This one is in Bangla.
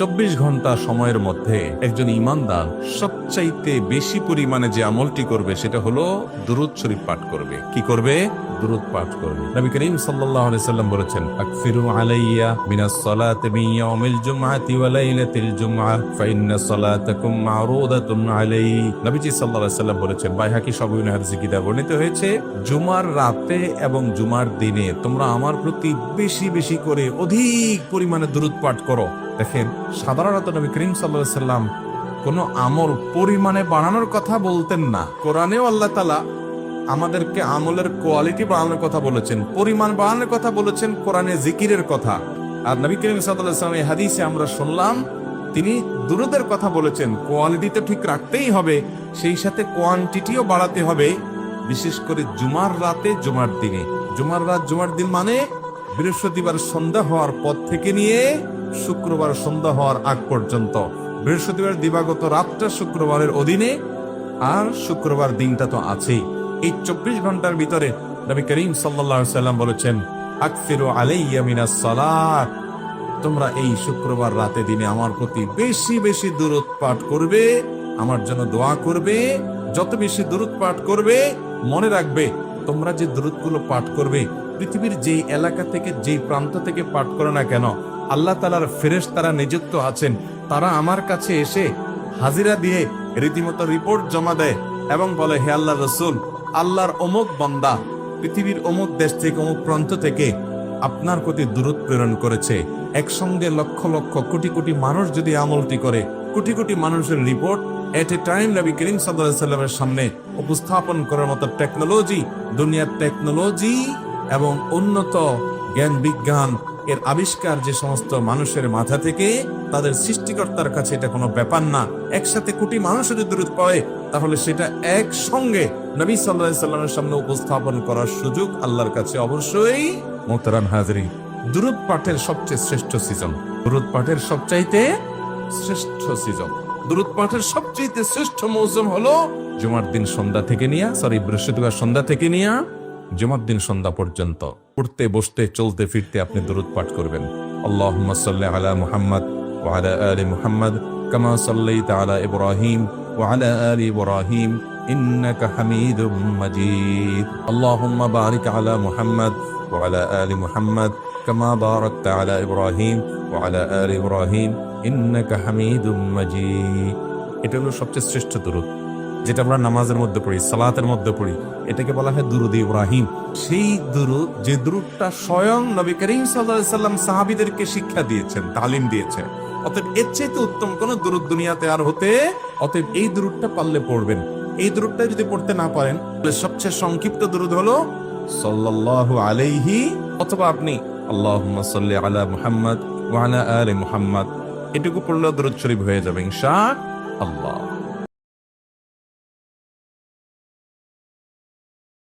24 ঘন্টা সময়ের মধ্যে একজন ঈমানদার সবচাইতে বেশি পরিমাণে যে আমলটি করবে সেটা হলো দুরূদ শরীফ পাঠ করবে। কি করবে? দুরূদ পাঠ করবে। নবী করিম সাল্লাল্লাহু আলাইহি সাল্লাম বলেছেন, আকফিরু আলাইয়া মিনাস সালাতি মিন ইয়াউমিল জুমআতি ওয়া লাইলাতিল জুমআহ ফা ইন্না সালাতাকুম মা'রুদাতুন আলাইহি। নবীজি সাল্লাল্লাহু আলাইহি সাল্লাম বলেছেন, বাইহাকী সহিহ হাদিসে কিতাবে বর্ণিত হয়েছে, জুমার রাতে এবং জুমার দিনে তোমরা আমার প্রতি বেশি বেশি করে অধিক পরিমাণে দুরূদ পাঠ করো। দেখেন, সাধারণত নবী করিম সাল্লাল্লাহু আলাইহি সাল্লাম কোন আমল পরিমাণে বাড়ানোর কথা বলতেন না। কোরআনেও আল্লাহ তাআলা আমাদেরকে আমলের কোয়ালিটি বাড়ানোর কথা বলেছেন, পরিমাণ বাড়ানোর কথা বলেছেন, কোরআনে জিকিরের কথা। আর নবী করিম সাল্লাল্লাহু আলাইহি ওয়াসাল্লাম এই হাদিসে আমরা শুনলাম তিনি দুরূদের কথা বলেছেন। কোয়ালিটি তো ঠিক রাখতেই হবে, সেই সাথে কোয়ান্টিটিও বাড়াতে হবে, বিশেষ করে জুমার রাতে জুমার দিনে। জুমার রাত জুমার দিন মানে বৃহস্পতিবার সন্ধ্যা হওয়ার পর থেকে নিয়ে শুক্রবার সন্ধ্যা হওয়ার আগ পর্যন্ত। বৃহস্পতিবার দিবাগত রাতটা শুক্রবারের অধীনে, আর শুক্রবার দিনটা তো আছেই। এই 24 ঘন্টার ভিতরে নবী করিম সাল্লাল্লাহু আলাইহি সাল্লাম বলেছেন, আকফিরু আলাইয়া মিনাস সালাত, তোমরা এই শুক্রবার রাতে দিনে আমার প্রতি বেশি বেশি দুরূদ পাঠ করবে, আমার জন্য দোয়া করবে। যত বেশি দুরূদ পাঠ করবে, মনে রাখবে তোমরা যে দুরূদগুলো পাঠ করবে, পৃথিবীর যেই এলাকা থেকে যেই প্রান্ত থেকে পাঠ করো না কেন, আল্লাহ তাআলার ফেরেশতারা নিযুক্ত আছেন, তারা আমার কাছে এসে হাজিরা দিয়ে রীতিমতো রিপোর্ট জমা দেয় এবং বলে, হে আল্লাহর রাসূল, আল্লাহর অমুক বান্দা পৃথিবীর অমুক দেশ থেকে অমুক প্রান্ত থেকে আপনার প্রতি দুরূদ প্রেরণ করেছে। একসঙ্গে লক্ষ লক্ষ কোটি কোটি মানুষ যদি আমলটি করে, কোটি কোটি মানুষের রিপোর্ট এট এ টাইম নবী করিম সাল্লাল্লাহু আলাইহি সাল্লামের সামনে উপস্থাপন করার মতো টেকনোলজি, দুনিয়ার টেকনোলজি এবং উন্নত জ্ঞান বিজ্ঞান এর আবিষ্কার যে সমস্ত মানুষের মাথা থেকে, তাদের সৃষ্টিকর্তার কাছে এটা কোনো ব্যাপার না। একসাথে কোটি মানুষ যদি দুরূদ পড়ে, তাহলে সেটা একসঙ্গে নবী সাল্লাল্লাহু আলাইহি সাল্লামের সামনে উপস্থাপন করার সুযোগ আল্লাহর কাছে অবশ্যই। মোহতারাম হাজরিন, দুরূদ পাঠের সবচেয়ে শ্রেষ্ঠ সিজন, দুরূদ পাঠের সবচাইতে শ্রেষ্ঠ সিজন, দুরূদ পাঠের সবচেয়ে শ্রেষ্ঠ মৌসুম হলো জুমার দিন সন্ধ্যা থেকে নিয়ে, বৃহস্পতিবার সন্ধ্যা থেকে নিয়ে জুমার দিন সন্ধ্যা পর্যন্ত। পড়তে বসতে চলতে ফিরতে আপনি দুরূদ পাঠ করবেন। আল্লাহুম্মা সাল্লি আলা মুহাম্মাদ ওয়া আলা আলি মুহাম্মাদ কামা সাল্লাইতা আলা ইব্রাহিম ওয়া আলা আলি ইব্রাহিম ইন্নাকা হামিদুম মাজিদ। আল্লাহুম্মা বারিক আলা মুহাম্মাদ ওয়া আলা আলি মুহাম্মাদ কামা বারাকতা আলা ইব্রাহিম ওয়া আলা আলি ইব্রাহিম ইন্নাকা হামিদুম মাজিদ। এটা হলো সবচেয়ে শ্রেষ্ঠ দুরূদ, যেটা আমরা নামাজের মধ্যে পড়ি, সালাতের মধ্যে পড়ি, এটাকে বলা হয় দুরূদ ইব্রাহিম। সেই দুরূদ, যে দুরূদটা স্বয়ং নবী করিম সাল্লাল্লাহু আলাইহি সাল্লাম সাহাবীদেরকে শিক্ষা দিয়েছেন, তালিম দিয়েছেন। অতএব এর চাইতে উত্তম কোন দুরূদ দুনিয়াতে আর হতে, অতএব এই দুরূদটা পারলে পড়বেন। এই দুরূদটা যদি পড়তে না পারেন, তাহলে সবচেয়ে সংক্ষিপ্ত দুরূদ হলো সাল্লাল্লাহু আলাইহি, অথবা আপনি আল্লাহুম্মা সাল্লি আলা মুহাম্মাদ ওয়া আলা আলি মুহাম্মাদ, এটুকু পড়লেও দুরূদ শরীফ হয়ে যাবে ইনশাআল্লাহ।